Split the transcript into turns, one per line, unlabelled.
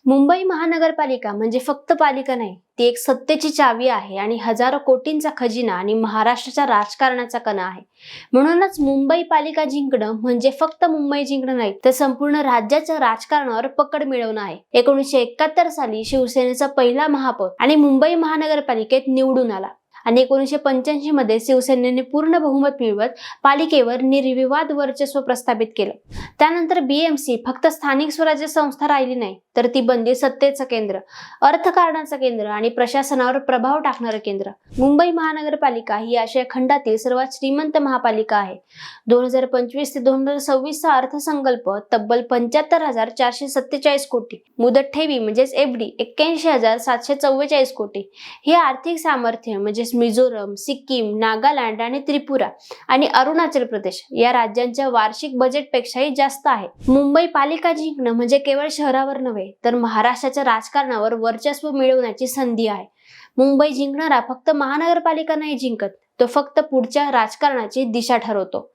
मुंबई महानगरपालिका म्हणजे फक्त पालिका नाही, ती एक सत्तेची चावी आहे आणि हजारो कोटींचा खजिना आणि महाराष्ट्राच्या राजकारणाचा कणा आहे. म्हणूनच मुंबई पालिका जिंकणं म्हणजे फक्त मुंबई जिंकणं नाही, तर संपूर्ण राज्याच्या राजकारणावर पकड मिळवणं आहे. 1971 साली शिवसेनेचा पहिला महापौर आणि मुंबई महानगरपालिकेत निवडून आला आणि 1985 मध्ये शिवसेनेने पूर्ण बहुमत मिळवत पालिकेवर निर्विवाद वर्चस्व प्रस्थापित केलं. त्यानंतर बीएमसी फक्त स्थानिक स्वराज्य संस्था राहिली नाही, तर ती बनली सत्तेचं केंद्र, अर्थकारणाचं केंद्र आणि प्रशासनावर प्रभाव टाकणारं केंद्र. मुंबई महानगरपालिका ही आशिया खंडातील सर्वात श्रीमंत महापालिका आहे. 2025 ते 2026 चा अर्थसंकल्प तब्बल 75,447 कोटी, मुदत ठेवी म्हणजेच एफडी 81,744 कोटी. हे आर्थिक सामर्थ्य म्हणजे मिझोरम, सिक्कीम, नागालँड आणि त्रिपुरा आणि अरुणाचल प्रदेश या राज्यांच्या वार्षिक बजेटपेक्षाही जास्त आहे. मुंबई पालिका जिंकणं म्हणजे केवळ शहरावर नव्हे, तर महाराष्ट्राच्या राजकारणावर वर्चस्व मिळवण्याची संधी आहे. मुंबई जिंकणारा फक्त महानगरपालिका नाही जिंकत, तो फक्त पुढच्या राजकारणाची दिशा ठरवतो.